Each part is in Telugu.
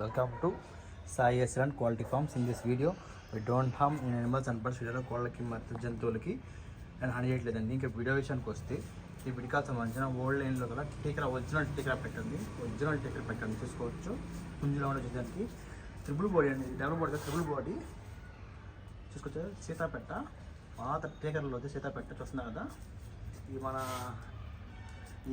Welcome to Sai Excellent Quality Farms. In this video, we don't harm in animals and birds. వీడియోలో కోళ్ళకి మరియు జంతువులకి అండ్ హాని చేయట్లేదండి. ఇంకా వీడియో విషయానికి వస్తే ఈ విడికాల్ సంబంధించిన ఓల్డ్ లైన్లో గల టీకరా ఒరిజినల్ టీకరా పెట్టండి. చూసుకోవచ్చు. పుంజులో ఉండే చూడడానికి ట్రిపుల్ బాడీ అండి, డబుల్ బాడీ ట్రిపుల్ బాడీ చూసుకోవచ్చు. సీతాపెట్ట పాత టీకర్లో అయితే సీతాపెట్ట చూస్తున్నారు కదా. ఇది మన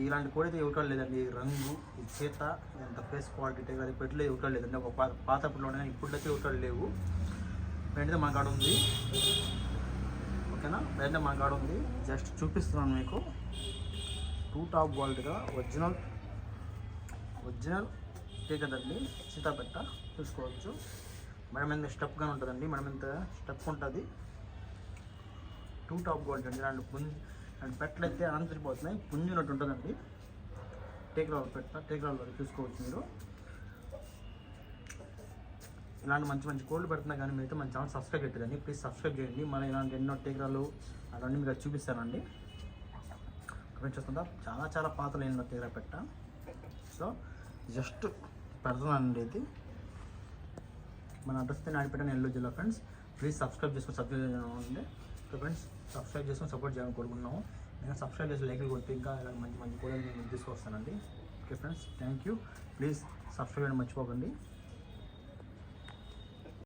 ఇలాంటి కోడి అయితే ఇవ్వటం లేదండి. రంగు ఈ చేత ఎంత ఫేస్ క్వాలిటీ అది పెట్టలే ఇవ్వటం లేదండి. ఒక పాతప్పుడు ఉన్నాయి, ఇప్పుడైతే ఇవ్వటం లేవు. వెంటనే మా కాడ ఉంది, ఓకేనా. వెంటనే మా కాడ ఉంది, జస్ట్ చూపిస్తున్నాను మీకు. టాప్ క్వాలిటీగా ఒరిజినల్ కదండి. సీతాపెట్ట చూసుకోవచ్చు. మేడం ఎంత స్టెప్గా ఉంటుందండి, మేడం ఎంత స్టెప్ ఉంటుంది. టాప్ క్వాలిటీ అండి. అండ్ పెట్టలు అయితే ఆనందరిపోతున్నాయి, పుంజున్నట్టు ఉంటుందండి. టేకరాలు చూసుకోవచ్చు మీరు. ఇలాంటి మంచి కోళ్ళు పెడుతున్నా కానీ మీరైతే మన ఛానల్ సబ్స్క్రైబ్ చేయలేదండి. ప్లీజ్ సబ్స్క్రైబ్ చేయండి. మన ఇలాంటి ఎన్నో టేకరాలు అవన్నీ మీకు చూపిస్తానండి. కమెంట్ చేస్తుందా, చాలా పాత లేని టేకరా పెట్ట. సో జస్ట్ పెడుతున్నానండి. ఇది మన అడ్రస్ నాడిపేట నెల్లూరు జిల్లా ఫ్రెండ్స్. ప్లీజ్ సబ్స్క్రైబ్ చేసుకోండి. ఫ్రెండ్స్ సబ్స్క్రైబ్ చేసుకొని సపోర్ట్ చేయాలని కోరుకున్నాము. నేను సబ్స్క్రైబ్ చేసి లైక్లు కొట్టి ఇంకా ఇలా మంచి కూడా నేను తీసుకొస్తానండి. Okay friends, thank you. Please subscribe చేయడం మర్చిపోకండి.